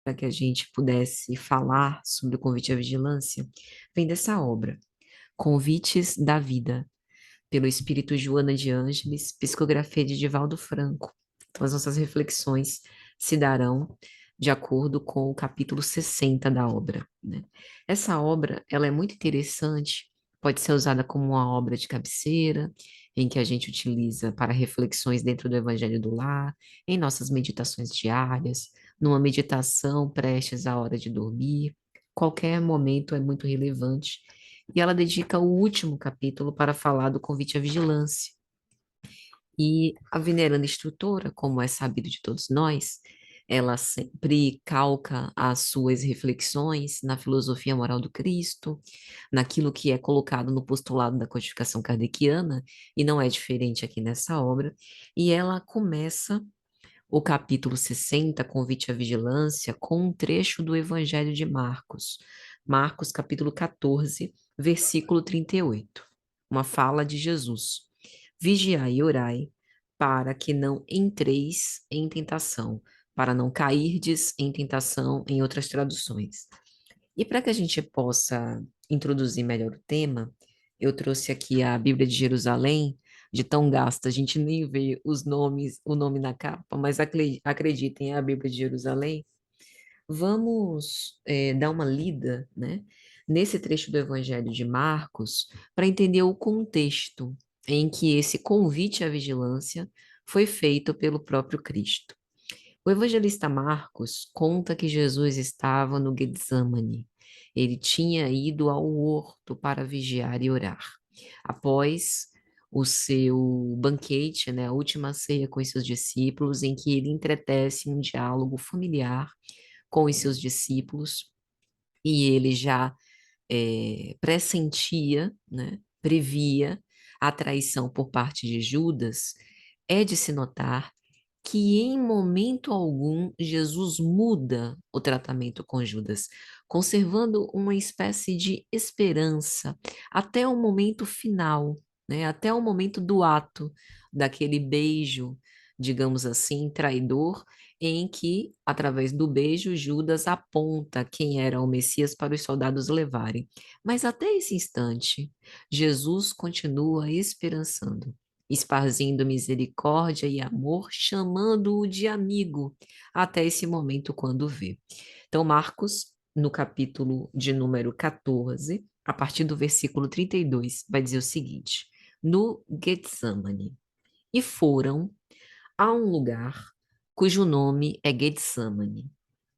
para que a gente pudesse falar sobre o convite à vigilância vem dessa obra, Convites da Vida, pelo espírito Joana de Ângeles, psicografia de Divaldo Franco. Então, as nossas reflexões se darão de acordo com o capítulo 60 da obra, né? Essa obra, ela é muito interessante, pode ser usada como uma obra de cabeceira, em que a gente utiliza para reflexões dentro do Evangelho do Lar, em nossas meditações diárias, numa meditação prestes à hora de dormir. Qualquer momento é muito relevante e ela dedica o último capítulo para falar do convite à vigilância. E a veneranda instrutora, como é sabido de todos nós, ela sempre calca as suas reflexões na filosofia moral do Cristo, naquilo que é colocado no postulado da codificação kardeciana, e não é diferente aqui nessa obra, e ela começa o capítulo 60, Convite à Vigilância, com um trecho do Evangelho de Marcos. Marcos, capítulo 14, versículo 38. Uma fala de Jesus. Vigiai e orai, para que não entreis em tentação, para não cairdes em tentação, em outras traduções. E para que a gente possa introduzir melhor o tema, eu trouxe aqui a Bíblia de Jerusalém, de tão gasta, a gente nem vê os nomes, o nome na capa, mas acreditem, é a Bíblia de Jerusalém. Vamos dar uma lida, né, nesse trecho do Evangelho de Marcos para entender o contexto em que esse convite à vigilância foi feito pelo próprio Cristo. O evangelista Marcos conta que Jesus estava no Getsemane. Ele tinha ido ao horto para vigiar e orar. Após o seu banquete, né, a última ceia com os seus discípulos, em que ele entretece um diálogo familiar com os seus discípulos, e ele já pressentia, né, previa a traição por parte de Judas, é de se notar que em momento algum Jesus muda o tratamento com Judas, conservando uma espécie de esperança até o momento final, né? Até o momento do ato daquele beijo, digamos assim, traidor, em que, através do beijo, Judas aponta quem era o Messias para os soldados levarem. Mas até esse instante, Jesus continua esperançando, esparzindo misericórdia e amor, chamando-o de amigo, até esse momento quando vê. Então, Marcos, no capítulo de número 14, a partir do versículo 32, vai dizer o seguinte: no Getsemane, e foram a um lugar cujo nome é Getsemane,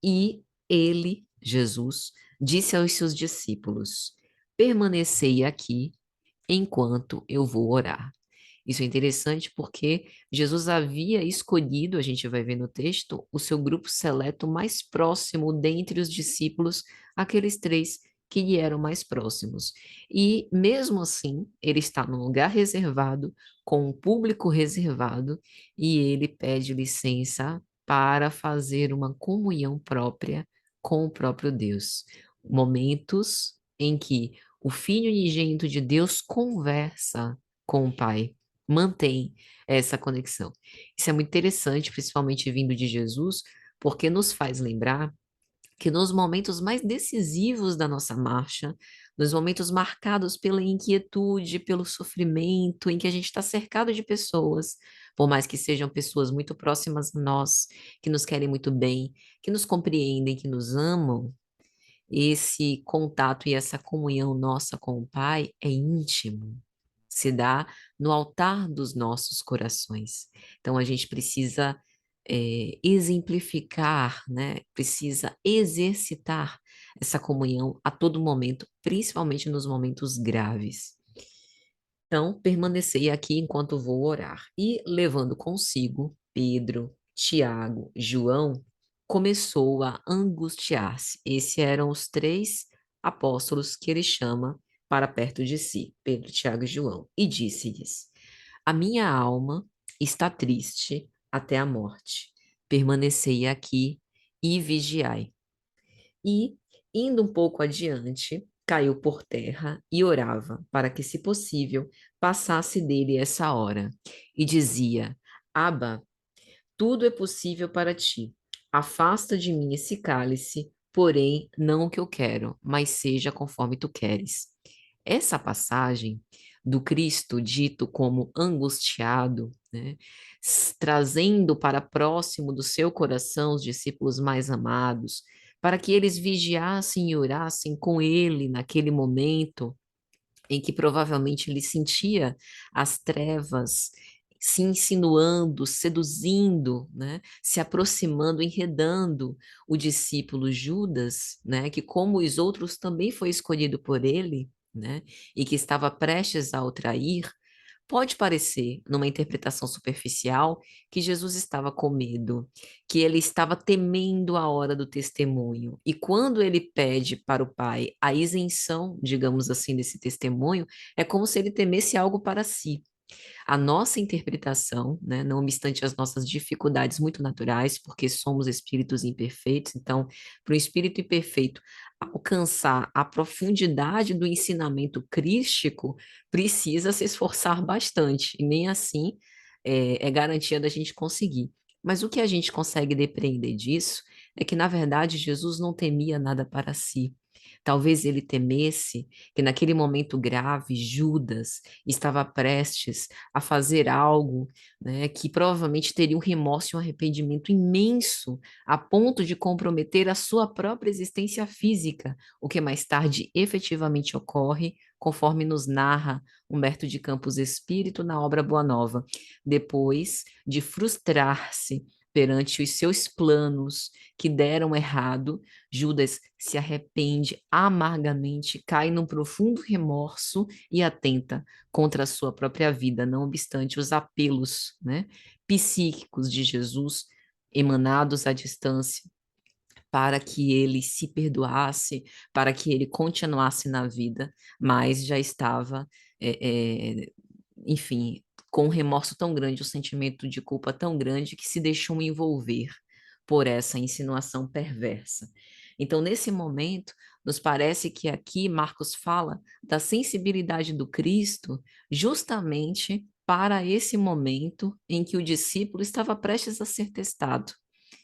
e ele, Jesus, disse aos seus discípulos: permanecei aqui enquanto eu vou orar. Isso é interessante porque Jesus havia escolhido, a gente vai ver no texto, o seu grupo seleto mais próximo dentre os discípulos, aqueles três que lhe eram mais próximos. E mesmo assim, ele está num lugar reservado, com um público reservado, e ele pede licença para fazer uma comunhão própria com o próprio Deus. Momentos em que o Filho unigênito de Deus conversa com o Pai, mantém essa conexão. Isso é muito interessante, principalmente vindo de Jesus, porque nos faz lembrar que nos momentos mais decisivos da nossa marcha, nos momentos marcados pela inquietude, pelo sofrimento, em que a gente está cercado de pessoas, por mais que sejam pessoas muito próximas a nós, que nos querem muito bem, que nos compreendem, que nos amam, esse contato e essa comunhão nossa com o Pai é íntimo, se dá no altar dos nossos corações. Então a gente precisa exemplificar, né? Precisa exercitar essa comunhão a todo momento, principalmente nos momentos graves. Então, permanecei aqui enquanto vou orar. E levando consigo Pedro, Tiago, João, começou a angustiar-se. Esses eram os três apóstolos que ele chama para perto de si, Pedro, Tiago e João, e disse-lhes: a minha alma está triste até a morte. Permanecei aqui e vigiai. E, indo um pouco adiante, caiu por terra e orava para que, se possível, passasse dele essa hora. E dizia: Abba, tudo é possível para ti. afasta de mim esse cálice, porém, não o que eu quero, mas seja conforme tu queres. Essa passagem do Cristo dito como angustiado, né, trazendo para próximo do seu coração os discípulos mais amados, para que eles vigiassem e orassem com ele naquele momento em que provavelmente ele sentia as trevas se insinuando, seduzindo, né, se aproximando, enredando o discípulo Judas, né, que como os outros também foi escolhido por ele, né, e que estava prestes a o trair. Pode parecer, numa interpretação superficial, que Jesus estava com medo, que ele estava temendo a hora do testemunho. E quando ele pede para o Pai a isenção, digamos assim, desse testemunho, é como se ele temesse algo para si. A nossa interpretação, né, não obstante as nossas dificuldades muito naturais, porque somos espíritos imperfeitos, então, para o espírito imperfeito alcançar a profundidade do ensinamento crístico, precisa se esforçar bastante, e nem assim é garantia da gente conseguir. Mas o que a gente consegue depreender disso é que, na verdade, Jesus não temia nada para si. Talvez ele temesse que, naquele momento grave, Judas estava prestes a fazer algo, né, que provavelmente teria um remorso e um arrependimento imenso, a ponto de comprometer a sua própria existência física, o que mais tarde efetivamente ocorre, conforme nos narra Humberto de Campos Espírito na obra Boa Nova. Depois de frustrar-se perante os seus planos que deram errado, Judas se arrepende amargamente, cai num profundo remorso e atenta contra a sua própria vida, não obstante os apelos, né, psíquicos de Jesus, emanados à distância, para que ele se perdoasse, para que ele continuasse na vida, mas já estava, é, é, enfim, com um remorso tão grande, um sentimento de culpa tão grande, que se deixou envolver por essa insinuação perversa. Então, nesse momento, nos parece que aqui Marcos fala da sensibilidade do Cristo justamente para esse momento em que o discípulo estava prestes a ser testado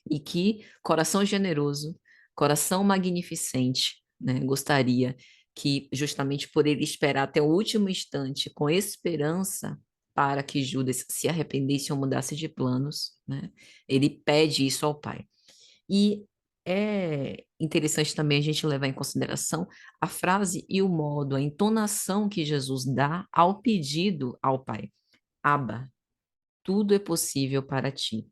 e que coração generoso, coração magnificente, né, gostaria que justamente por ele esperar até o último instante com esperança para que Judas se arrependesse ou mudasse de planos, né, ele pede isso ao Pai. E é interessante também a gente levar em consideração a frase e o modo, a entonação que Jesus dá ao pedido ao Pai. Abba, tudo é possível para ti.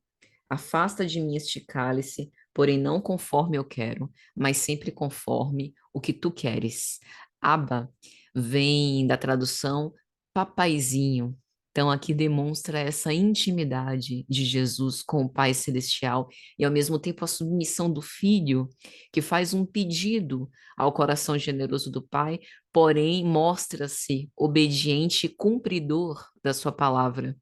Afasta de mim este cálice, porém não conforme eu quero, mas sempre conforme o que tu queres. Abba vem da tradução papaizinho. Então aqui demonstra essa intimidade de Jesus com o Pai Celestial e ao mesmo tempo a submissão do Filho, que faz um pedido ao coração generoso do Pai, porém mostra-se obediente e cumpridor da sua palavra,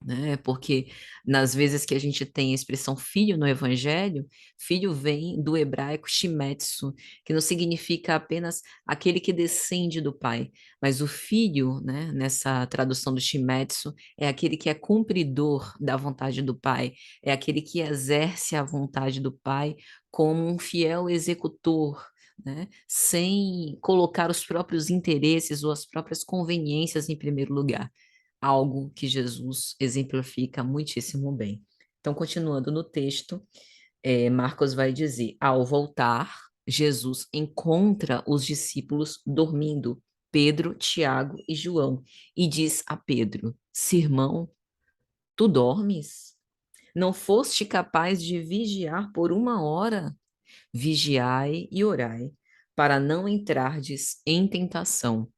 né? Porque nas vezes que a gente tem a expressão filho no Evangelho, filho vem do hebraico shimetsu, que não significa apenas aquele que descende do pai, mas o filho, né, nessa tradução do shimetsu, é aquele que é cumpridor da vontade do pai, é aquele que exerce a vontade do pai como um fiel executor, né, sem colocar os próprios interesses ou as próprias conveniências em primeiro lugar, algo que Jesus exemplifica muitíssimo bem. Então, continuando no texto, Marcos vai dizer: ao voltar, Jesus encontra os discípulos dormindo, Pedro, Tiago e João, e diz a Pedro: Simão, tu dormes? Não foste capaz de vigiar por uma hora? Vigiai e orai, para não entrardes em tentação,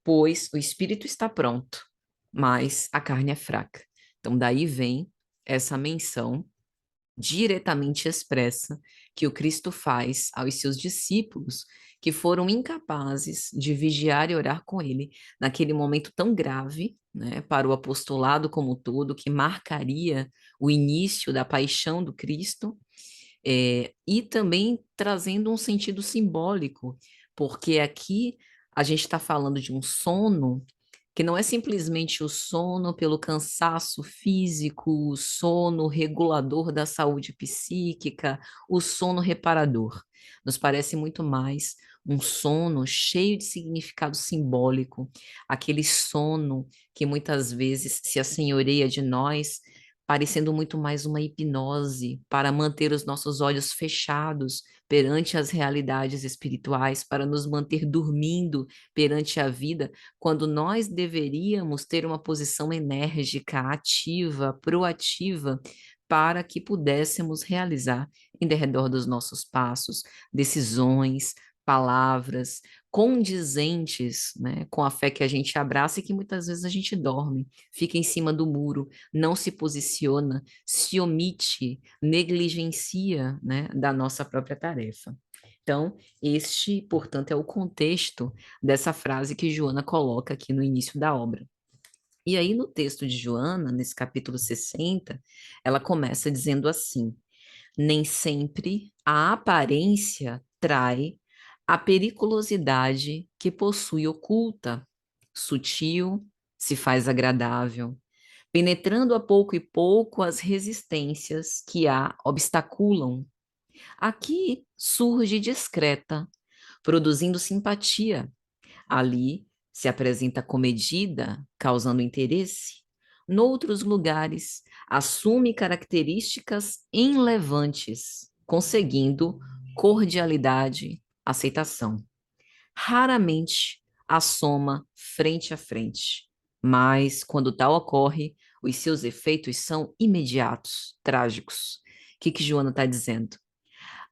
pois o espírito está pronto, mas a carne é fraca. Então, daí vem essa menção diretamente expressa que o Cristo faz aos seus discípulos que foram incapazes de vigiar e orar com ele naquele momento tão grave, né, para o apostolado como um todo, que marcaria o início da paixão do Cristo, e também trazendo um sentido simbólico, porque aqui a gente está falando de um sono que não é simplesmente o sono pelo cansaço físico, o sono regulador da saúde psíquica, o sono reparador. Nos parece muito mais um sono cheio de significado simbólico, aquele sono que muitas vezes se assenhoreia de nós, parecendo muito mais uma hipnose para manter os nossos olhos fechados perante as realidades espirituais, para nos manter dormindo perante a vida, quando nós deveríamos ter uma posição enérgica, ativa, proativa, para que pudéssemos realizar em derredor dos nossos passos decisões, palavras condizentes, né, com a fé que a gente abraça e que muitas vezes a gente dorme, fica em cima do muro, não se posiciona, se omite, negligencia, né, da nossa própria tarefa. Então, este, portanto, é o contexto dessa frase que Joana coloca aqui no início da obra. E aí, no texto de Joana, nesse capítulo 60, ela começa dizendo assim: nem sempre a aparência trai a periculosidade que possui oculta, sutil, se faz agradável, penetrando a pouco e pouco as resistências que a obstaculam. Aqui surge discreta, produzindo simpatia. Ali se apresenta comedida, causando interesse. Noutros lugares, assume características enlevantes, conseguindo cordialidade, aceitação. Raramente assoma frente a frente, mas quando tal ocorre, os seus efeitos são imediatos, trágicos. O que Joana está dizendo?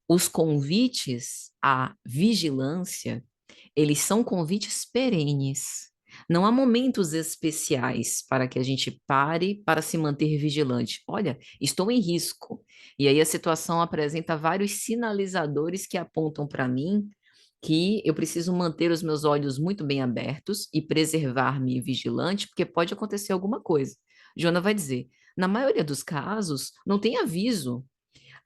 Os convites à vigilância, eles são convites perenes. Não há momentos especiais para que a gente pare para se manter vigilante. Olha, estou em risco. E aí a situação apresenta vários sinalizadores que apontam para mim que eu preciso manter os meus olhos muito bem abertos e preservar-me vigilante, porque pode acontecer alguma coisa. Joana vai dizer, na maioria dos casos, não tem aviso.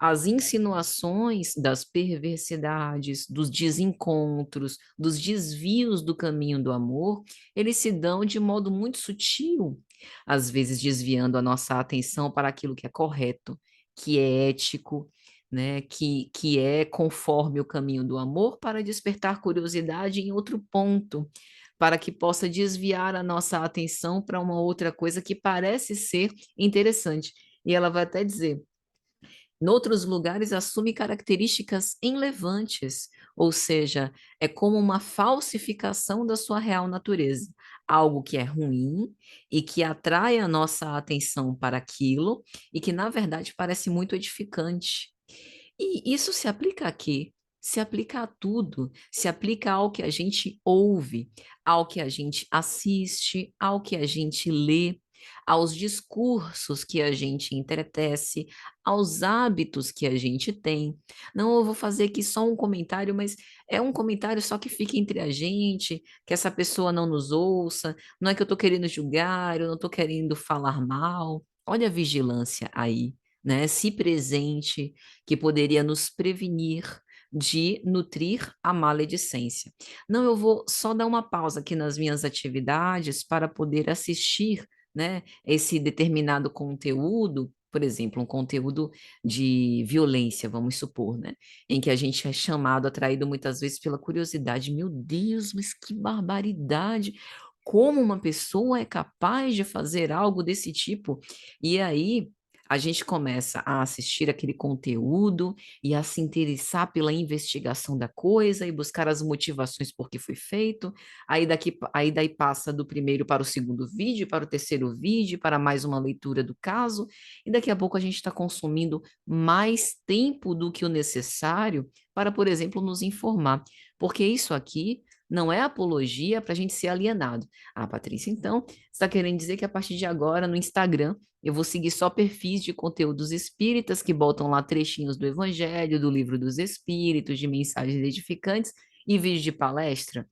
As insinuações das perversidades, dos desencontros, dos desvios do caminho do amor, eles se dão de modo muito sutil, às vezes desviando a nossa atenção para aquilo que é correto, que é ético, né, que é conforme o caminho do amor, para despertar curiosidade em outro ponto, para que possa desviar a nossa atenção para uma outra coisa que parece ser interessante. E ela vai até dizer, noutros lugares assume características enlevantes, ou seja, é como uma falsificação da sua real natureza, algo que é ruim e que atrai a nossa atenção para aquilo e que, na verdade, parece muito edificante. E isso se aplica a quê? Se aplica a tudo, se aplica ao que a gente ouve, ao que a gente assiste, ao que a gente lê, aos discursos que a gente entretece, aos hábitos que a gente tem. Não, eu vou fazer aqui só um comentário, mas é um comentário só que fica entre a gente, que essa pessoa não nos ouça, não é que eu estou querendo julgar, eu não estou querendo falar mal. Olha a vigilância aí, né? Se presente, que poderia nos prevenir de nutrir a maledicência. Não, eu vou só dar uma pausa aqui nas minhas atividades para poder assistir, né, esse determinado conteúdo, por exemplo, um conteúdo de violência, vamos supor, né, em que a gente é chamado, atraído muitas vezes pela curiosidade. Meu Deus, mas que barbaridade! Como uma pessoa é capaz de fazer algo desse tipo? E aí a gente começa a assistir aquele conteúdo e a se interessar pela investigação da coisa e buscar as motivações por que foi feito. Aí daí passa do primeiro para o segundo vídeo, para o terceiro vídeo, para mais uma leitura do caso, e daqui a pouco a gente está consumindo mais tempo do que o necessário para, por exemplo, nos informar. Porque isso aqui não é apologia para a gente ser alienado. Ah, Patrícia, então, você está querendo dizer que a partir de agora, no Instagram, eu vou seguir só perfis de conteúdos espíritas que botam lá trechinhos do Evangelho, do Livro dos Espíritos, de mensagens edificantes e vídeos de palestra?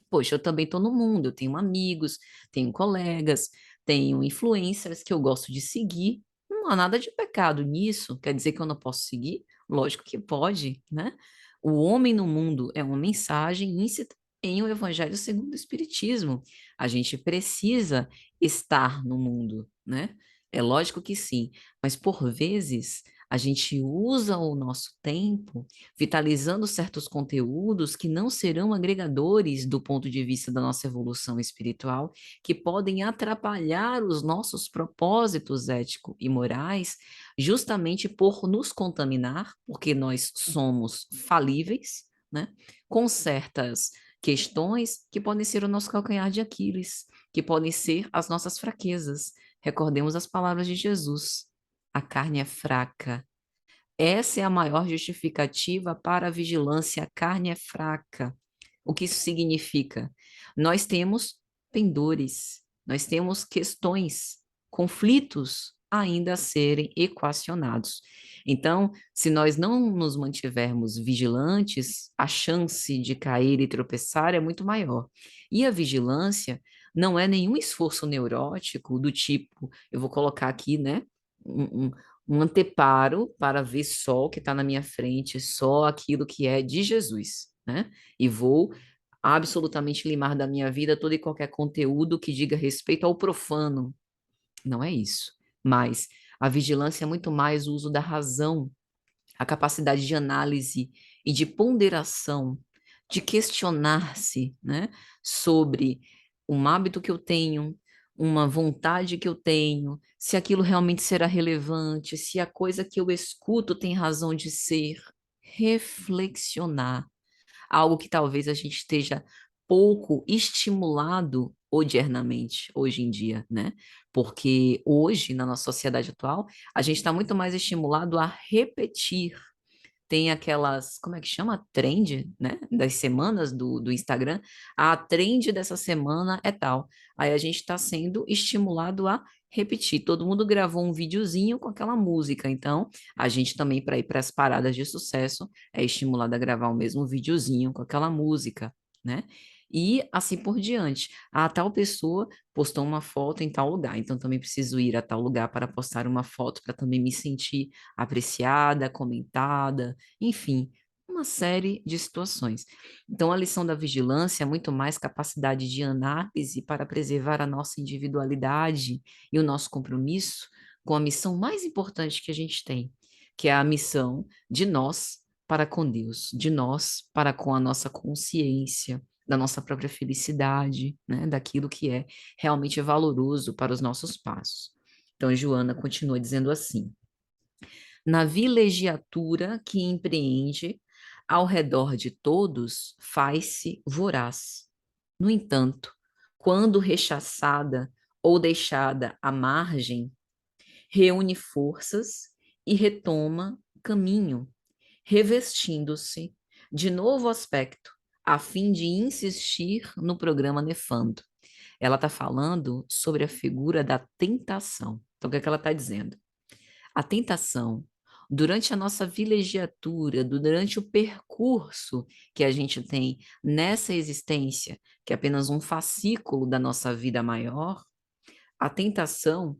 Poxa, eu também estou no mundo, eu tenho amigos, tenho colegas, tenho influencers que eu gosto de seguir. Não há nada de pecado nisso. Quer dizer que eu não posso seguir? Lógico que pode, né? O homem no mundo é uma mensagem em o Evangelho segundo o Espiritismo. A gente precisa estar no mundo, né? É lógico que sim, mas por vezes a gente usa o nosso tempo vitalizando certos conteúdos que não serão agregadores do ponto de vista da nossa evolução espiritual, que podem atrapalhar os nossos propósitos éticos e morais, justamente por nos contaminar, porque nós somos falíveis, né? Com certas questões que podem ser o nosso calcanhar de Aquiles, que podem ser as nossas fraquezas. Recordemos as palavras de Jesus: a carne é fraca. Essa é a maior justificativa para a vigilância: a carne é fraca. O que isso significa? Nós temos pendores, nós temos questões, conflitos ainda a serem equacionados. Então, se nós não nos mantivermos vigilantes, a chance de cair e tropeçar é muito maior. E a vigilância não é nenhum esforço neurótico do tipo, eu vou colocar aqui, né, um anteparo para ver só o que está na minha frente, só aquilo que é de Jesus, né? E vou absolutamente limar da minha vida todo e qualquer conteúdo que diga respeito ao profano. Não é isso. Mas a vigilância é muito mais o uso da razão, a capacidade de análise e de ponderação, de questionar-se, né, sobre um hábito que eu tenho, uma vontade que eu tenho, se aquilo realmente será relevante, se a coisa que eu escuto tem razão de ser. Reflexionar, algo que talvez a gente esteja pouco estimulado odiernamente hoje em dia, né? Porque hoje, na nossa sociedade atual, a gente está muito mais estimulado a repetir. Tem aquelas, como é que chama? Trend, né? Das semanas do Instagram. A trend dessa semana é tal. Aí a gente está sendo estimulado a repetir. Todo mundo gravou um videozinho com aquela música. Então, a gente também, para ir para as paradas de sucesso, é estimulado a gravar o mesmo videozinho com aquela música, né? E assim por diante. A tal pessoa postou uma foto em tal lugar, então também preciso ir a tal lugar para postar uma foto para também me sentir apreciada, comentada, enfim, uma série de situações. Então, a lição da vigilância é muito mais capacidade de análise para preservar a nossa individualidade e o nosso compromisso com a missão mais importante que a gente tem, que é a missão de nós para com Deus, de nós para com a nossa consciência, da nossa própria felicidade, né, daquilo que é realmente valoroso para os nossos passos. Então, Joana continua dizendo assim: na vilegiatura que empreende ao redor de todos, faz-se voraz. No entanto, quando rechaçada ou deixada à margem, reúne forças e retoma caminho, revestindo-se de novo aspecto, a fim de insistir no programa nefando. Ela está falando sobre a figura da tentação. Então, o que é que ela está dizendo? A tentação, durante a nossa vilegiatura, durante o percurso que a gente tem nessa existência, que é apenas um fascículo da nossa vida maior, a tentação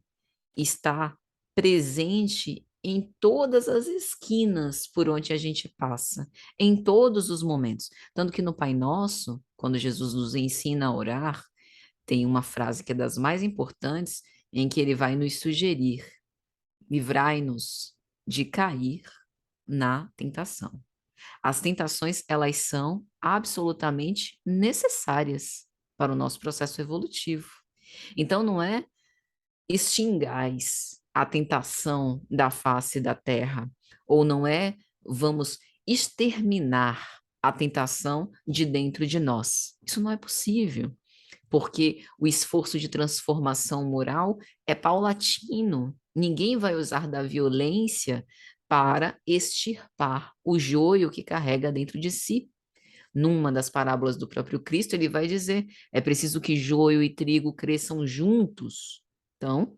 está presente em todas as esquinas por onde a gente passa, em todos os momentos. Tanto que no Pai Nosso, quando Jesus nos ensina a orar, tem uma frase que é das mais importantes, em que ele vai nos sugerir: livrai-nos de cair na tentação. As tentações, elas são absolutamente necessárias para o nosso processo evolutivo. Então, não é extingais a tentação da face da terra, ou não é vamos exterminar a tentação de dentro de nós. Isso não é possível, porque o esforço de transformação moral é paulatino. Ninguém vai usar da violência para extirpar o joio que carrega dentro de si. Numa das parábolas do próprio Cristo, ele vai dizer: é preciso que joio e trigo cresçam juntos. Então,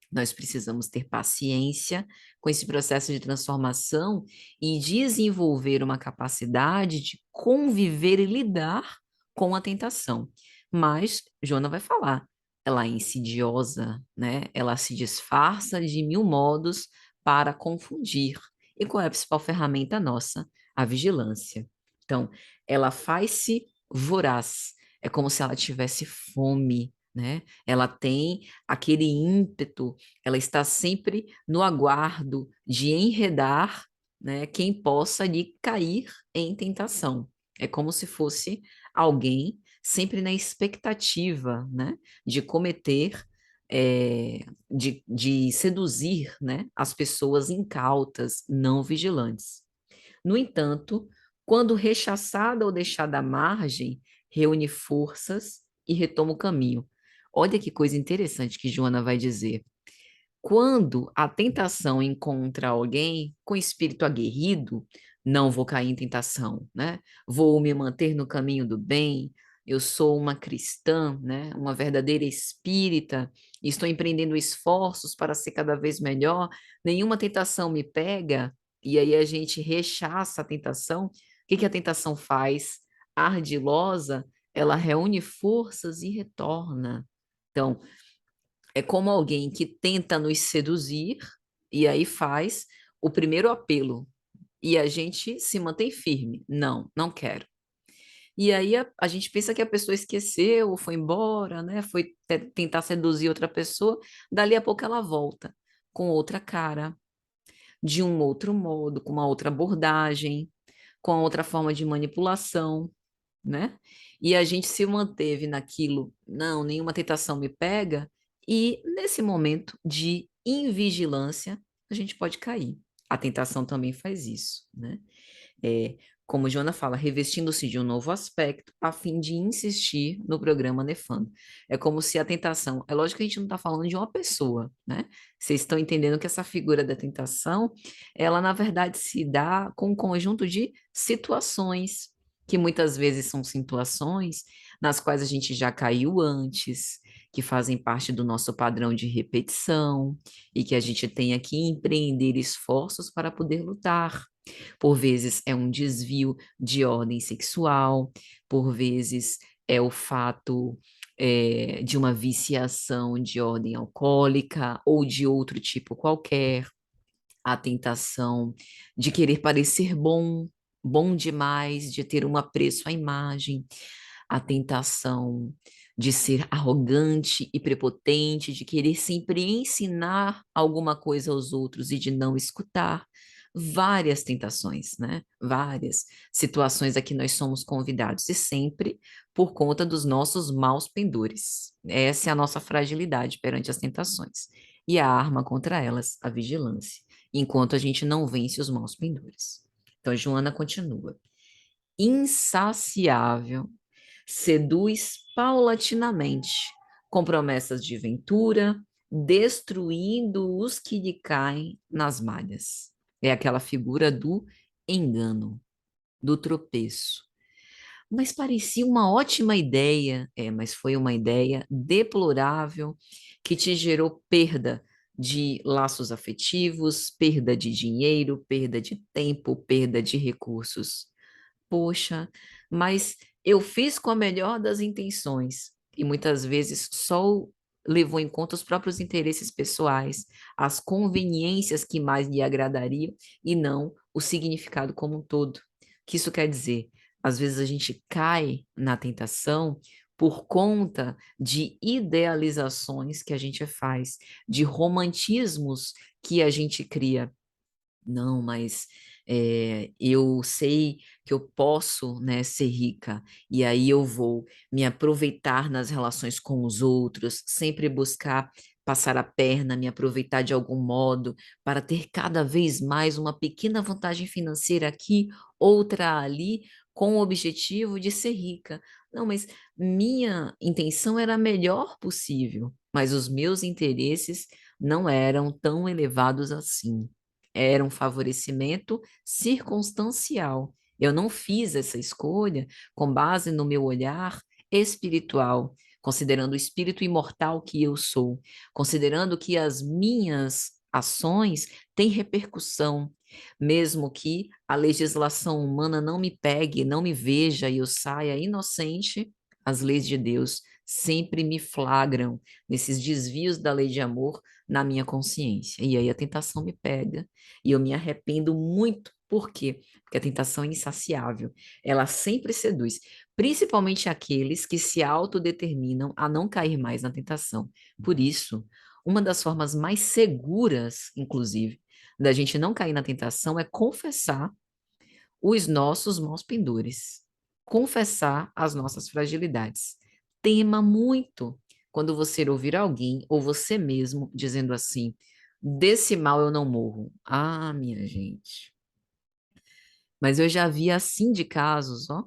nós precisamos ter paciência com esse processo de transformação e desenvolver uma capacidade de conviver e lidar com a tentação. Mas, Joana vai falar, ela é insidiosa, né? Ela se disfarça de mil modos para confundir. E qual é a principal ferramenta nossa? A vigilância. Então, ela faz-se voraz. É como se ela tivesse fome, né? Ela tem aquele ímpeto, ela está sempre no aguardo de enredar, né, quem possa lhe cair em tentação. É como se fosse alguém sempre na expectativa, né, de cometer, de seduzir, né, as pessoas incautas, não vigilantes. No entanto, quando rechaçada ou deixada à margem, reúne forças e retoma o caminho. Olha que coisa interessante que Joana vai dizer. Quando a tentação encontra alguém com espírito aguerrido, não vou cair em tentação, né? Vou me manter no caminho do bem. Eu sou uma cristã, né? Uma verdadeira espírita. E estou empreendendo esforços para ser cada vez melhor. Nenhuma tentação me pega. E aí a gente rechaça a tentação. O que que a tentação faz? Ardilosa, ela reúne forças e retorna. Então, é como alguém que tenta nos seduzir e aí faz o primeiro apelo. E a gente se mantém firme. Não, não quero. E aí a gente pensa que a pessoa esqueceu, foi embora, né? Foi tentar seduzir outra pessoa. Dali a pouco ela volta com outra cara, de um outro modo, com uma outra abordagem, com outra forma de manipulação, né? E a gente se manteve naquilo, não, nenhuma tentação me pega, e nesse momento de invigilância, a gente pode cair. A tentação também faz isso, né? É, como Joana fala, revestindo-se de um novo aspecto a fim de insistir no programa nefando. É como se a tentação, é lógico que a gente não está falando de uma pessoa, né? Vocês estão entendendo que essa figura da tentação, ela na verdade se dá com um conjunto de situações, que muitas vezes são situações nas quais a gente já caiu antes, que fazem parte do nosso padrão de repetição, e que a gente tem que empreender esforços para poder lutar. Por vezes é um desvio de ordem sexual, por vezes é o fato de uma viciação de ordem alcoólica ou de outro tipo qualquer, a tentação de querer parecer bom, bom demais, de ter um apreço à imagem, a tentação de ser arrogante e prepotente, de querer sempre ensinar alguma coisa aos outros e de não escutar. Várias tentações, né? Várias situações a que nós somos convidados, e sempre por conta dos nossos maus pendores. Essa é a nossa fragilidade perante as tentações. E a arma contra elas, a vigilância, enquanto a gente não vence os maus pendores. Então, Joana continua. Insaciável, seduz paulatinamente, com promessas de ventura, destruindo os que lhe caem nas malhas. É aquela figura do engano, do tropeço. Mas parecia uma ótima ideia, mas foi uma ideia deplorável que te gerou perda de laços afetivos, perda de dinheiro, perda de tempo, perda de recursos. Poxa, mas eu fiz com a melhor das intenções e muitas vezes só levou em conta os próprios interesses pessoais, as conveniências que mais lhe agradariam e não o significado como um todo. O que isso quer dizer? Às vezes a gente cai na tentação por conta de idealizações que a gente faz, de romantismos que a gente cria. Não, mas eu sei que eu posso, né, ser rica, e aí eu vou me aproveitar nas relações com os outros, sempre buscar passar a perna, me aproveitar de algum modo, para ter cada vez mais uma pequena vantagem financeira aqui, outra ali, com o objetivo de ser rica. Não, mas minha intenção era a melhor possível, mas os meus interesses não eram tão elevados assim. Era um favorecimento circunstancial. Eu não fiz essa escolha com base no meu olhar espiritual, considerando o espírito imortal que eu sou, considerando que as minhas ações têm repercussão, mesmo que a legislação humana não me pegue, não me veja e eu saia inocente, as leis de Deus sempre me flagram nesses desvios da lei de amor na minha consciência. E aí a tentação me pega e eu me arrependo muito Por quê? Porque a tentação é insaciável. Ela sempre seduz, principalmente aqueles que se autodeterminam a não cair mais na tentação. Por isso, uma das formas mais seguras, inclusive, da gente não cair na tentação é confessar os nossos maus pendores, confessar as nossas fragilidades. Tema muito quando você ouvir alguém ou você mesmo dizendo assim: desse mal eu não morro. Ah, minha gente. Mas eu já vi assim de casos, ó,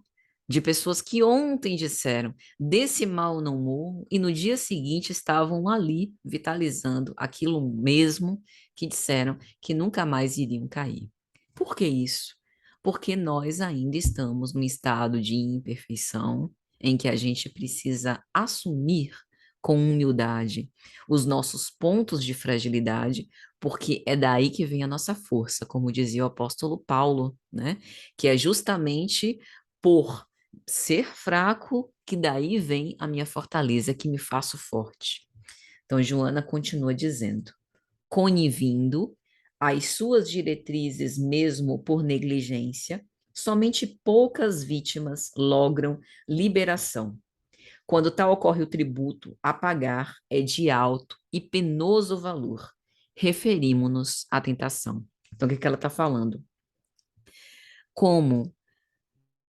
de pessoas que ontem disseram, desse mal eu não morro, e no dia seguinte estavam ali vitalizando aquilo mesmo que disseram que nunca mais iriam cair. Por que isso? Porque nós ainda estamos num estado de imperfeição em que a gente precisa assumir com humildade os nossos pontos de fragilidade, porque é daí que vem a nossa força, como dizia o apóstolo Paulo, né? Que é justamente por ser fraco que daí vem a minha fortaleza, que me faço forte. Então, Joana continua dizendo: conivindo as suas diretrizes mesmo por negligência, somente poucas vítimas logram liberação. Quando tal ocorre o tributo a pagar é de alto e penoso valor. Referimos-nos à tentação. Então, o que ela está falando? Como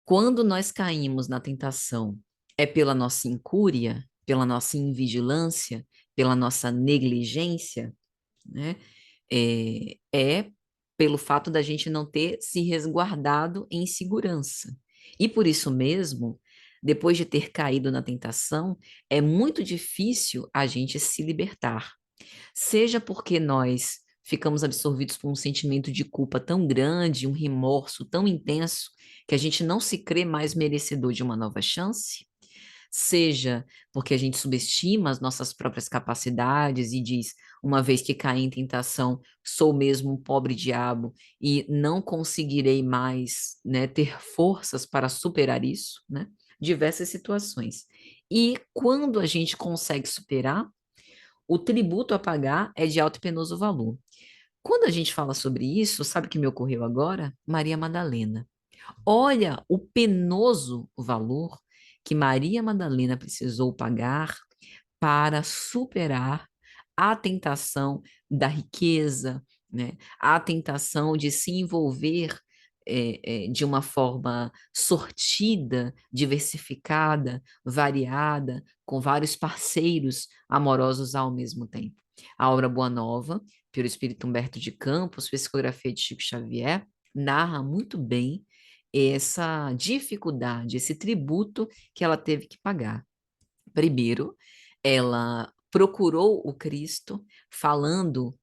quando nós caímos na tentação, é pela nossa incúria, pela nossa invigilância, pela nossa negligência, né? É pelo fato da gente não ter se resguardado em segurança. E por isso mesmo, depois de ter caído na tentação, é muito difícil a gente se libertar. Seja porque nós ficamos absorvidos por um sentimento de culpa tão grande, um remorso tão intenso, que a gente não se crê mais merecedor de uma nova chance, seja porque a gente subestima as nossas próprias capacidades e diz, uma vez que caí em tentação, sou mesmo um pobre diabo e não conseguirei mais, né, ter forças para superar isso, né? Diversas situações. E quando a gente consegue superar, o tributo a pagar é de alto e penoso valor. Quando a gente fala sobre isso, sabe o que me ocorreu agora? Maria Madalena. Olha o penoso valor que Maria Madalena precisou pagar para superar a tentação da riqueza, né? A tentação de se envolver de uma forma sortida, diversificada, variada, com vários parceiros amorosos ao mesmo tempo. A obra Boa Nova, pelo espírito Humberto de Campos, psicografia de Chico Xavier, narra muito bem essa dificuldade, esse tributo que ela teve que pagar. Primeiro, ela procurou o Cristo, falando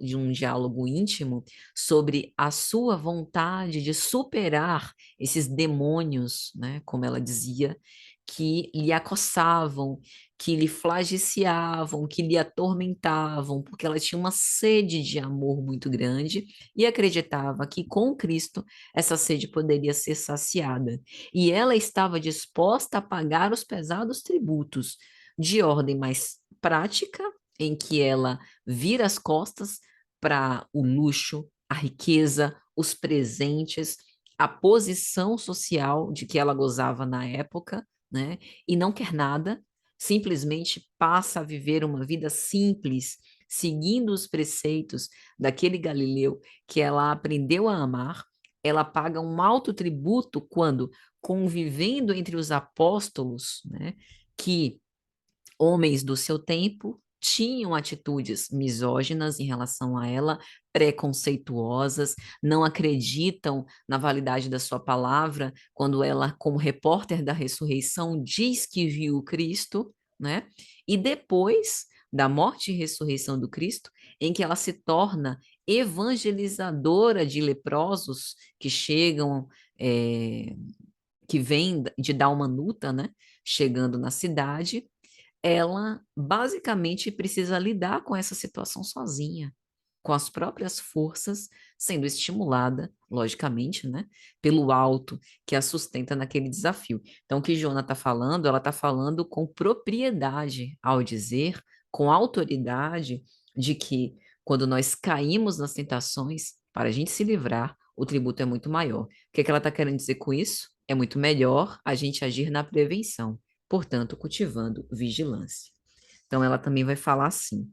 de um diálogo íntimo sobre a sua vontade de superar esses demônios, né, como ela dizia, que lhe acossavam, que lhe flagiciavam, que lhe atormentavam, porque ela tinha uma sede de amor muito grande e acreditava que com Cristo essa sede poderia ser saciada. E ela estava disposta a pagar os pesados tributos de ordem mais prática, em que ela vira as costas para o luxo, a riqueza, os presentes, a posição social de que ela gozava na época, né? E não quer nada, simplesmente passa a viver uma vida simples, seguindo os preceitos daquele Galileu que ela aprendeu a amar. Ela paga um alto tributo quando, convivendo entre os apóstolos, né, que homens do seu tempo tinham atitudes misóginas em relação a ela, preconceituosas, não acreditam na validade da sua palavra, quando ela, como repórter da ressurreição, diz que viu o Cristo, né? E depois da morte e ressurreição do Cristo, em que ela se torna evangelizadora de leprosos que chegam, que vêm de Dalmanuta, né? Chegando na cidade, ela basicamente precisa lidar com essa situação sozinha, com as próprias forças, sendo estimulada, logicamente, né, pelo alto que a sustenta naquele desafio. Então, o que Jona está falando, ela está falando com propriedade ao dizer, com autoridade, de que quando nós caímos nas tentações, para a gente se livrar, o tributo é muito maior. O que é que ela está querendo dizer com isso? É muito melhor a gente agir na prevenção, portanto, cultivando vigilância. Então, ela também vai falar assim: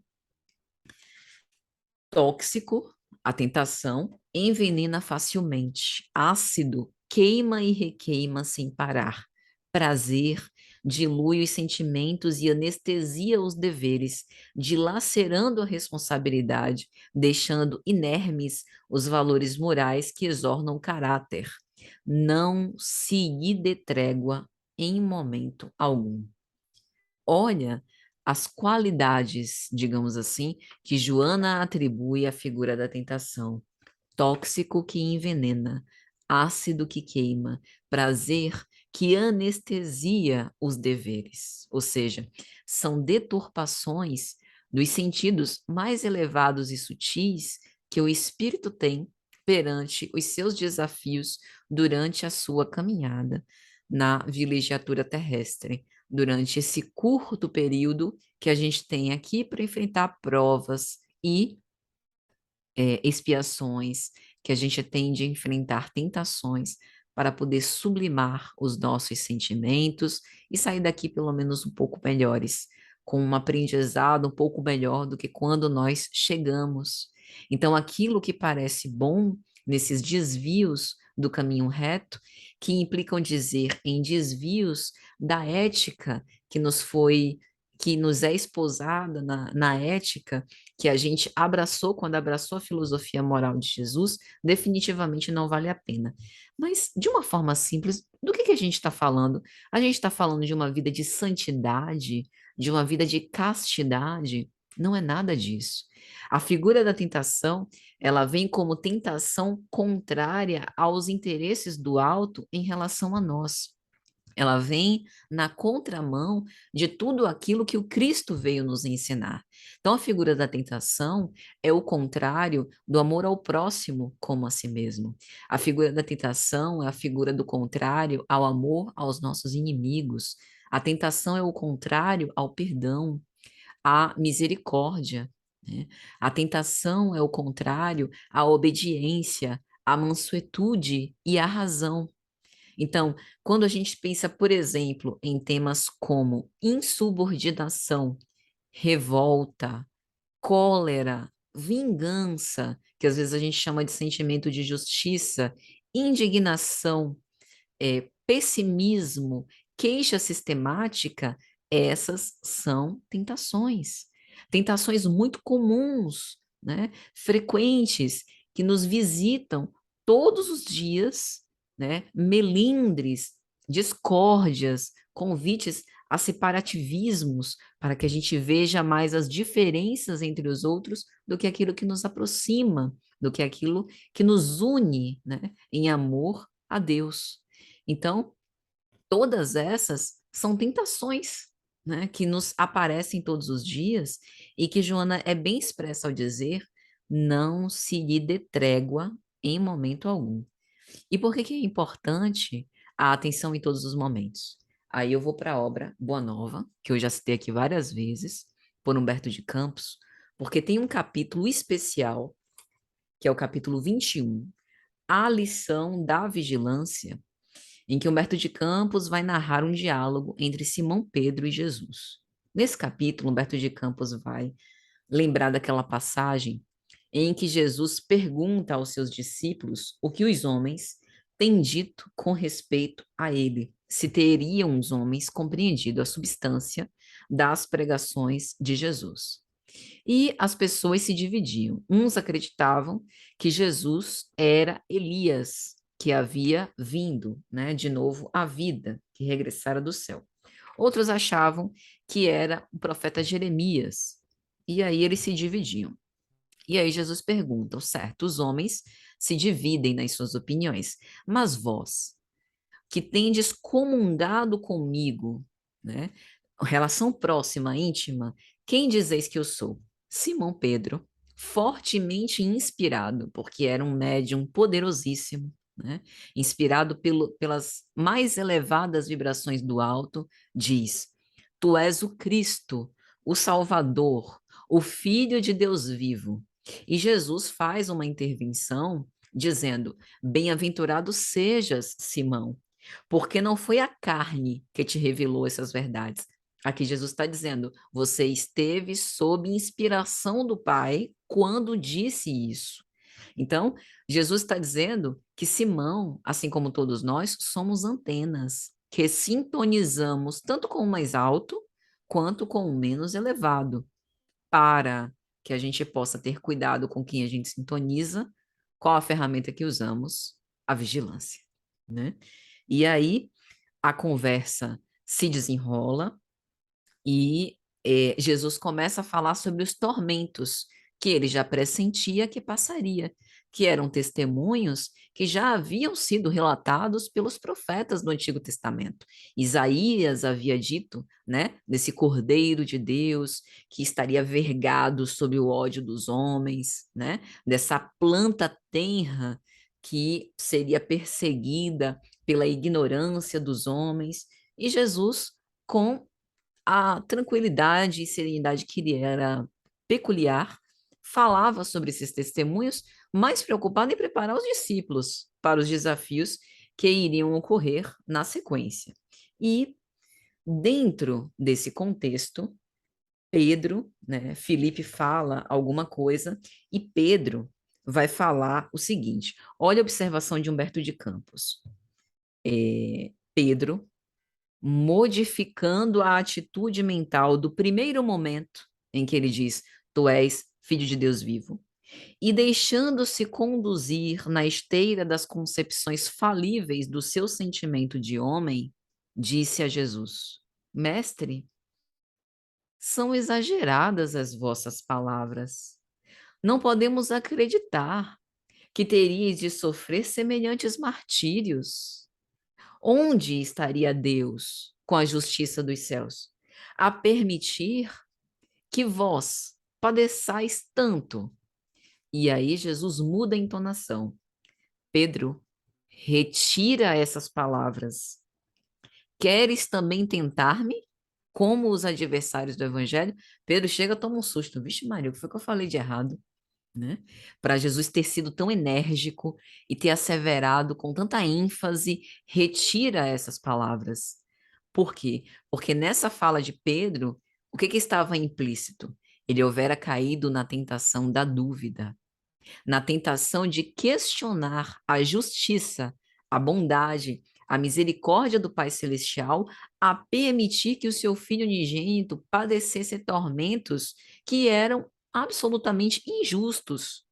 tóxico, a tentação, envenena facilmente. Ácido, queima e requeima sem parar. Prazer, dilui os sentimentos e anestesia os deveres, dilacerando a responsabilidade, deixando inermes os valores morais que exornam o caráter. Não se lhe dê trégua em momento algum. Olha as qualidades, digamos assim, que Joana atribui à figura da tentação: tóxico que envenena, ácido que queima, prazer que anestesia os deveres. Ou seja, são deturpações dos sentidos mais elevados e sutis que o espírito tem perante os seus desafios durante a sua caminhada na vilegiatura terrestre, durante esse curto período que a gente tem aqui para enfrentar provas e expiações, que a gente tem de enfrentar tentações para poder sublimar os nossos sentimentos e sair daqui pelo menos um pouco melhores, com um aprendizado um pouco melhor do que quando nós chegamos. Então, aquilo que parece bom nesses desvios do caminho reto, que implicam dizer em desvios da ética que nos é esposada na ética que a gente abraçou quando abraçou a filosofia moral de Jesus, definitivamente não vale a pena. Mas, de uma forma simples, do que a gente está falando? A gente está falando de uma vida de santidade, de uma vida de castidade? Não é nada disso. A figura da tentação, ela vem como tentação contrária aos interesses do alto em relação a nós. Ela vem na contramão de tudo aquilo que o Cristo veio nos ensinar. Então, a figura da tentação é o contrário do amor ao próximo como a si mesmo. A figura da tentação é a figura do contrário ao amor aos nossos inimigos. A tentação é o contrário ao perdão, à misericórdia, né? A tentação é o contrário à obediência, à mansuetude e à razão. Então, quando a gente pensa, por exemplo, em temas como insubordinação, revolta, cólera, vingança, que às vezes a gente chama de sentimento de justiça, indignação, pessimismo, queixa sistemática, essas são tentações. Tentações muito comuns, né? Frequentes, que nos visitam todos os dias, né? Melindres, discórdias, convites a separativismos, para que a gente veja mais as diferenças entre os outros do que aquilo que nos aproxima, do que aquilo que nos une, né? Em amor a Deus. Então, todas essas são tentações, né, que nos aparecem todos os dias e que Joana é bem expressa ao dizer: não se lhe dê trégua em momento algum. E por que que é importante a atenção em todos os momentos? Aí eu vou para a obra Boa Nova, que eu já citei aqui várias vezes, por Humberto de Campos, porque tem um capítulo especial, que é o capítulo 21, A Lição da Vigilância, em que Humberto de Campos vai narrar um diálogo entre Simão Pedro e Jesus. Nesse capítulo, Humberto de Campos vai lembrar daquela passagem em que Jesus pergunta aos seus discípulos o que os homens têm dito com respeito a ele, se teriam os homens compreendido a substância das pregações de Jesus. E as pessoas se dividiam. Uns acreditavam que Jesus era Elias, que havia vindo, né, de novo à vida, que regressara do céu. Outros achavam que era o profeta Jeremias. E aí eles se dividiam. E aí Jesus pergunta, certo, os homens se dividem nas suas opiniões, mas vós, que tendes comungado comigo, né? Relação próxima, íntima, quem dizeis que eu sou? Simão Pedro, fortemente inspirado, porque era um médium poderosíssimo, né? Inspirado pelas mais elevadas vibrações do alto, diz: Tu és o Cristo, o Salvador, o Filho de Deus vivo. E Jesus faz uma intervenção dizendo: Bem-aventurado sejas, Simão, porque não foi a carne que te revelou essas verdades. Aqui Jesus está dizendo: você esteve sob inspiração do Pai quando disse isso. Então, Jesus está dizendo que Simão, assim como todos nós, somos antenas que sintonizamos tanto com o mais alto quanto com o menos elevado, para que a gente possa ter cuidado com quem a gente sintoniza. Qual a ferramenta que usamos? A vigilância, né? E aí a conversa se desenrola e Jesus começa a falar sobre os tormentos que ele já pressentia que passaria, que eram testemunhos que já haviam sido relatados pelos profetas do Antigo Testamento. Isaías havia dito, né, desse Cordeiro de Deus que estaria vergado sob o ódio dos homens, né, dessa planta tenra que seria perseguida pela ignorância dos homens. E Jesus, com a tranquilidade e serenidade que lhe era peculiar, falava sobre esses testemunhos, mais preocupado em preparar os discípulos para os desafios que iriam ocorrer na sequência. E, dentro desse contexto, Pedro, né, Filipe fala alguma coisa e Pedro vai falar o seguinte: olha a observação de Humberto de Campos. Pedro, modificando a atitude mental do primeiro momento em que ele diz: Tu és filho de Deus vivo, e deixando-se conduzir na esteira das concepções falíveis do seu sentimento de homem, disse a Jesus: Mestre, são exageradas as vossas palavras. Não podemos acreditar que teríeis de sofrer semelhantes martírios. Onde estaria Deus com a justiça dos céus? A permitir que vós padeçais tanto. E aí Jesus muda a entonação. Pedro, retira essas palavras. Queres também tentar-me, como os adversários do evangelho? Pedro chega, toma um susto. Vixe Maria, o que foi que eu falei de errado? Né? Para Jesus ter sido tão enérgico e ter asseverado com tanta ênfase, retira essas palavras. Por quê? Porque nessa fala de Pedro, o que estava implícito? Ele houvera caído na tentação da dúvida, na tentação de questionar a justiça, a bondade, a misericórdia do Pai Celestial, a permitir que o seu filho unigênito padecesse tormentos que eram absolutamente injustos.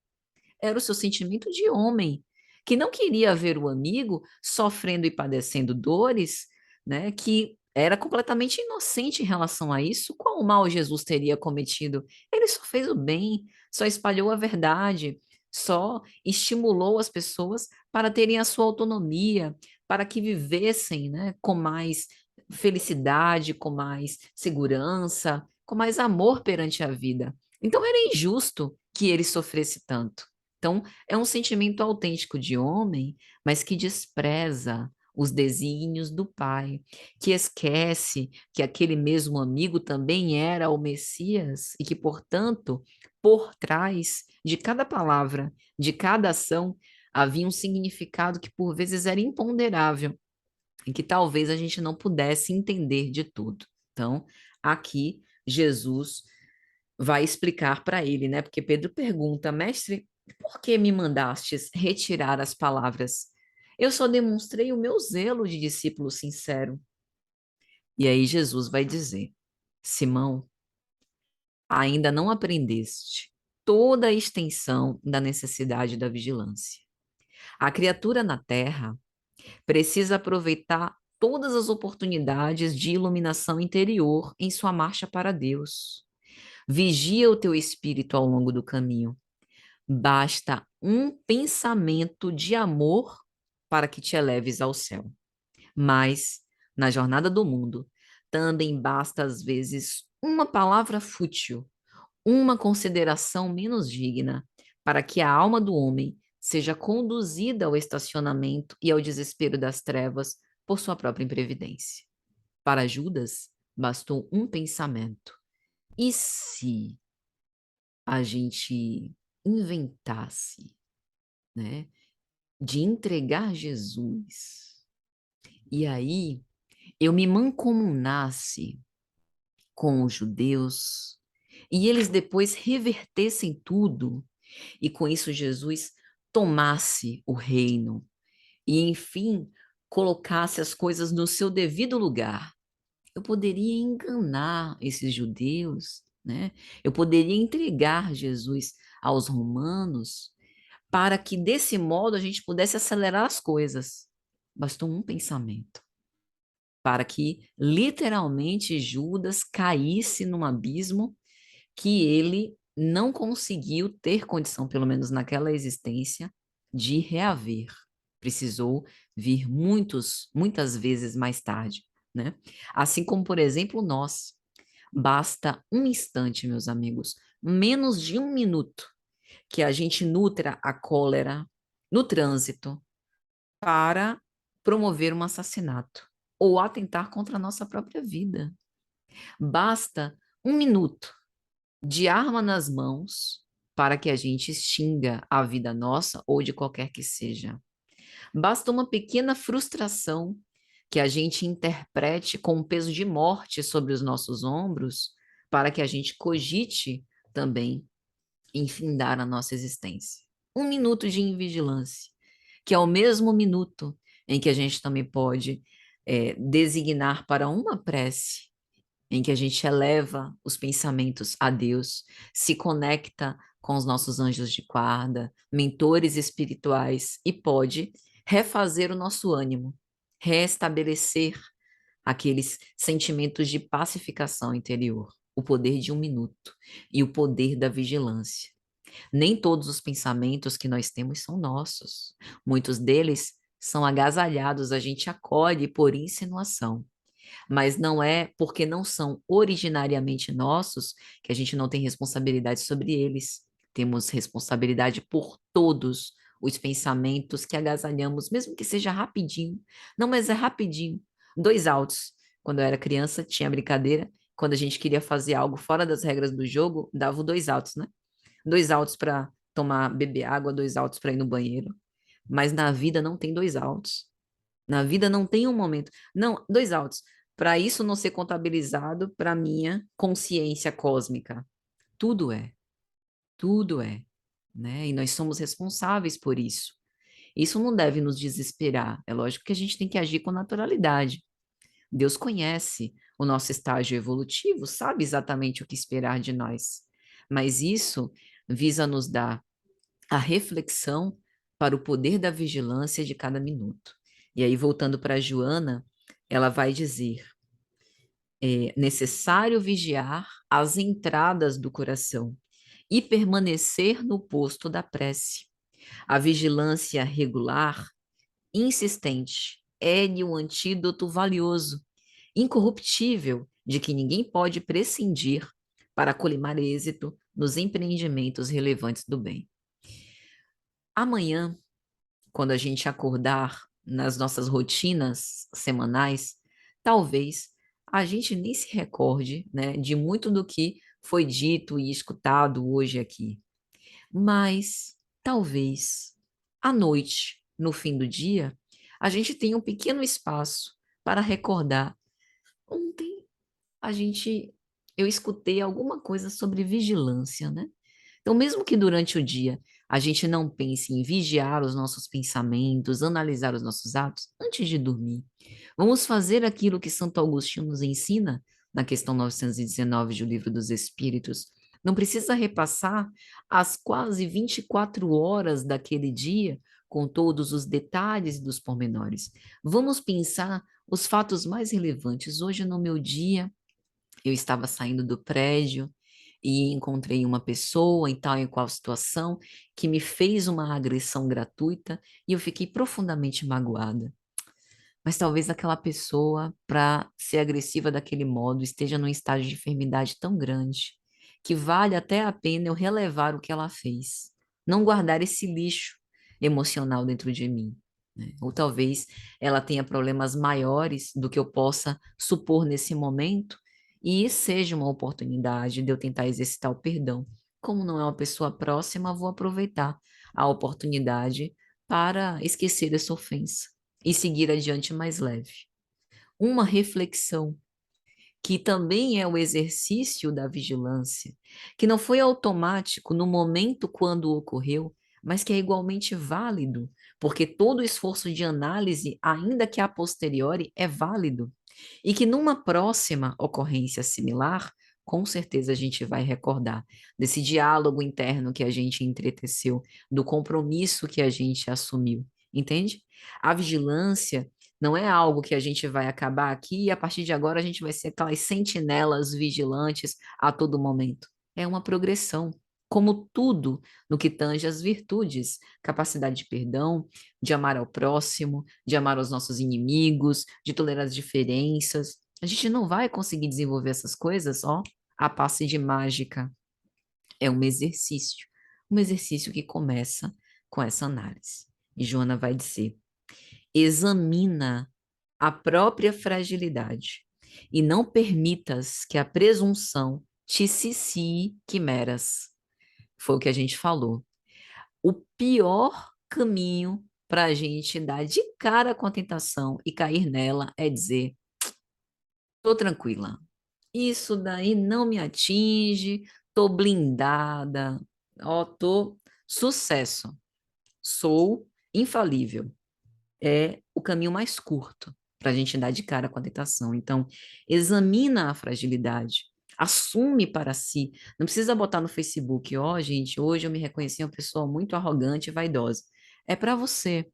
Era o seu sentimento de homem, que não queria ver o amigo sofrendo e padecendo dores, né, que era completamente inocente em relação a isso. Qual mal Jesus teria cometido? Ele só fez o bem, só espalhou a verdade, só estimulou as pessoas para terem a sua autonomia, para que vivessem, né, com mais felicidade, com mais segurança, com mais amor perante a vida. Então era injusto que ele sofresse tanto. Então, é um sentimento autêntico de homem, mas que despreza os desígnios do Pai, que esquece que aquele mesmo amigo também era o Messias e que, portanto, por trás de cada palavra, de cada ação, havia um significado que por vezes era imponderável e que talvez a gente não pudesse entender de tudo. Então, aqui Jesus vai explicar para ele, né? Porque Pedro pergunta, mestre, por que me mandastes retirar as palavras? Eu só demonstrei o meu zelo de discípulo sincero. E aí Jesus vai dizer, Simão, ainda não aprendeste toda a extensão da necessidade da vigilância. A criatura na terra precisa aproveitar todas as oportunidades de iluminação interior em sua marcha para Deus. Vigia o teu espírito ao longo do caminho. Basta um pensamento de amor para que te eleves ao céu. Mas, na jornada do mundo, também basta às vezes uma palavra fútil, uma consideração menos digna, para que a alma do homem seja conduzida ao estacionamento e ao desespero das trevas por sua própria imprevidência. Para Judas, bastou um pensamento. E se a gente inventasse, né, de entregar Jesus. E aí eu me mancomunasse com os judeus e eles depois revertessem tudo e com isso Jesus tomasse o reino e enfim colocasse as coisas no seu devido lugar. Eu poderia enganar esses judeus, né? Eu poderia entregar Jesus aos romanos para que desse modo a gente pudesse acelerar as coisas. Bastou um pensamento para que literalmente Judas caísse num abismo que ele não conseguiu ter condição, pelo menos naquela existência, de reaver. Precisou vir muitas vezes mais tarde, né? Assim como, por exemplo, nós. Basta um instante, meus amigos, menos de um minuto, que a gente nutra a cólera no trânsito para promover um assassinato ou atentar contra a nossa própria vida. Basta um minuto de arma nas mãos para que a gente extinga a vida nossa ou de qualquer que seja. Basta uma pequena frustração que a gente interprete com o peso de morte sobre os nossos ombros para que a gente cogite também em findar a nossa existência. Um minuto de invigilância, que é o mesmo minuto em que a gente também pode designar para uma prece em que a gente eleva os pensamentos a Deus, se conecta com os nossos anjos de guarda, mentores espirituais e pode refazer o nosso ânimo, restabelecer aqueles sentimentos de pacificação interior, o poder de um minuto e o poder da vigilância. Nem todos os pensamentos que nós temos são nossos. Muitos deles são agasalhados, a gente acolhe por insinuação, mas não é porque não são originariamente nossos que a gente não tem responsabilidade sobre eles. Temos responsabilidade por todos os pensamentos que agasalhamos, mesmo que seja rapidinho. Não, mas é rapidinho. Dois altos. Quando eu era criança, tinha brincadeira. Quando a gente queria fazer algo fora das regras do jogo, dava o dois altos, né? Dois altos para tomar, beber água, dois altos para ir no banheiro. Mas na vida não tem dois altos. Na vida não tem um momento. Não, dois altos. Para isso não ser contabilizado para minha consciência cósmica. Tudo é, tudo é, né? E nós somos responsáveis por isso. Isso não deve nos desesperar. É lógico que a gente tem que agir com naturalidade. Deus conhece o nosso estágio evolutivo, sabe exatamente o que esperar de nós. Mas isso visa nos dar a reflexão para o poder da vigilância de cada minuto. E aí, voltando para Joana, ela vai dizer: é necessário vigiar as entradas do coração e permanecer no posto da prece. A vigilância regular, insistente, é-lhe um antídoto valioso, incorruptível, de que ninguém pode prescindir para colimar êxito nos empreendimentos relevantes do bem. Amanhã, quando a gente acordar nas nossas rotinas semanais, talvez a gente nem se recorde, né, de muito do que foi dito e escutado hoje aqui. Mas talvez à noite, no fim do dia, a gente tenha um pequeno espaço para recordar. Ontem eu escutei alguma coisa sobre vigilância, né? Então, mesmo que durante o dia a gente não pense em vigiar os nossos pensamentos, analisar os nossos atos, antes de dormir, vamos fazer aquilo que Santo Agostinho nos ensina na questão 919 do Livro dos Espíritos. Não precisa repassar as quase 24 horas daquele dia com todos os detalhes dos pormenores. Vamos pensar os fatos mais relevantes. Hoje, no meu dia, eu estava saindo do prédio e encontrei uma pessoa em tal e qual situação que me fez uma agressão gratuita e eu fiquei profundamente magoada. Mas talvez aquela pessoa, para ser agressiva daquele modo, esteja num estágio de enfermidade tão grande que vale até a pena eu relevar o que ela fez, não guardar esse lixo emocional dentro de mim, né? Ou talvez ela tenha problemas maiores do que eu possa supor nesse momento, e seja uma oportunidade de eu tentar exercitar o perdão. Como não é uma pessoa próxima, vou aproveitar a oportunidade para esquecer essa ofensa e seguir adiante mais leve. Uma reflexão, que também é o exercício da vigilância, que não foi automático no momento quando ocorreu, mas que é igualmente válido, porque todo esforço de análise, ainda que a posteriori, é válido. E que numa próxima ocorrência similar, com certeza a gente vai recordar desse diálogo interno que a gente entreteceu, do compromisso que a gente assumiu, entende? A vigilância não é algo que a gente vai acabar aqui e a partir de agora a gente vai ser aquelas sentinelas vigilantes a todo momento. É uma progressão, como tudo no que tange as virtudes, capacidade de perdão, de amar ao próximo, de amar os nossos inimigos, de tolerar as diferenças. A gente não vai conseguir desenvolver essas coisas, ó, a passe de mágica. É um exercício que começa com essa análise. E Joana vai dizer: examina a própria fragilidade e não permitas que a presunção te cicie quimeras. Foi o que a gente falou. O pior caminho para a gente dar de cara com a tentação e cair nela é dizer: tô tranquila, isso daí não me atinge, tô blindada, ó, tô sucesso, sou infalível. É o caminho mais curto para a gente dar de cara com a tentação. Então, examina a fragilidade, assume para si. Não precisa botar no Facebook, ó, gente, hoje eu me reconheci uma pessoa muito arrogante e vaidosa. É para você.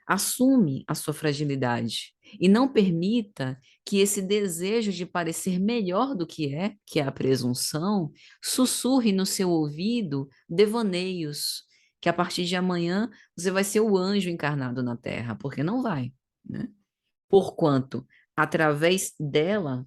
Assume a sua fragilidade e não permita que esse desejo de parecer melhor do que é a presunção, sussurre no seu ouvido devaneios, que a partir de amanhã você vai ser o anjo encarnado na Terra, porque não vai, né? Porquanto, através dela,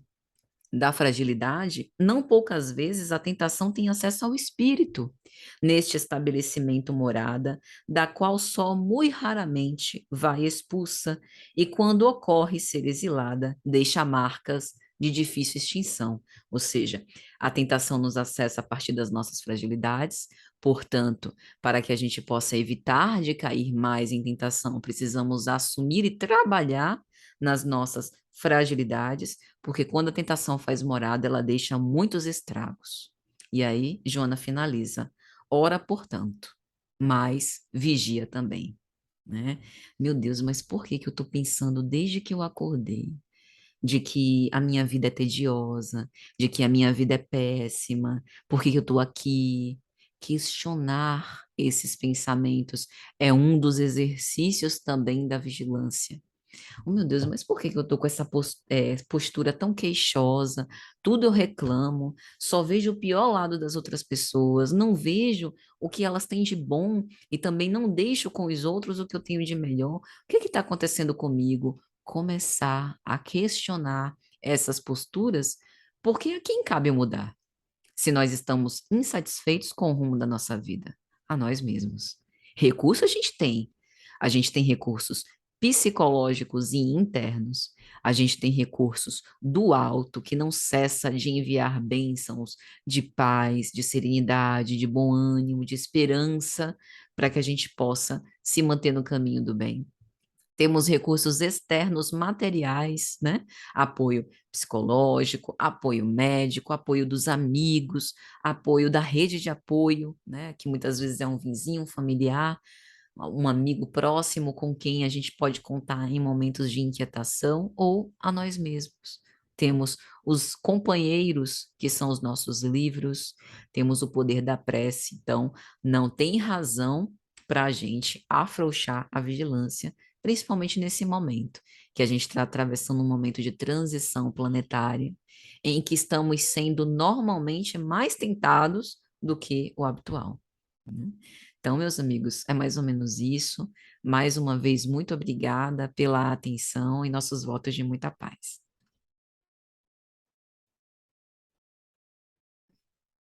da fragilidade, não poucas vezes a tentação tem acesso ao espírito, neste estabelecimento morada, da qual só muito raramente vai expulsa, e quando ocorre ser exilada, deixa marcas de difícil extinção. Ou seja, a tentação nos acessa a partir das nossas fragilidades, portanto, para que a gente possa evitar de cair mais em tentação, precisamos assumir e trabalhar nas nossas fragilidades, porque quando a tentação faz morada, ela deixa muitos estragos. E aí, Joana finaliza: ora, portanto, mas vigia também, né? Meu Deus, mas por que que eu estou pensando desde que eu acordei de que a minha vida é tediosa, de que a minha vida é péssima? Por que que eu estou aqui? Questionar esses pensamentos é um dos exercícios também da vigilância. Oh, meu Deus, mas por que que eu tô com essa postura tão queixosa? Tudo eu reclamo, só vejo o pior lado das outras pessoas, não vejo o que elas têm de bom e também não deixo com os outros o que eu tenho de melhor. O que que está acontecendo comigo? Começar a questionar essas posturas, porque a quem cabe mudar? Se nós estamos insatisfeitos com o rumo da nossa vida, a nós mesmos. Recurso a gente tem recursos psicológicos e internos, a gente tem recursos do alto que não cessa de enviar bênçãos de paz, de serenidade, de bom ânimo, de esperança, para que a gente possa se manter no caminho do bem. Temos recursos externos materiais, né? Apoio psicológico, apoio médico, apoio dos amigos, apoio da rede de apoio, né? Que muitas vezes é um vizinho, um familiar, um amigo próximo com quem a gente pode contar em momentos de inquietação ou a nós mesmos. Temos os companheiros, que são os nossos livros, temos o poder da prece. Então, não tem razão para a gente afrouxar a vigilância, principalmente nesse momento, que a gente está atravessando um momento de transição planetária, em que estamos sendo normalmente mais tentados do que o habitual, né? Então, meus amigos, é mais ou menos isso. Mais uma vez, muito obrigada pela atenção e nossos votos de muita paz.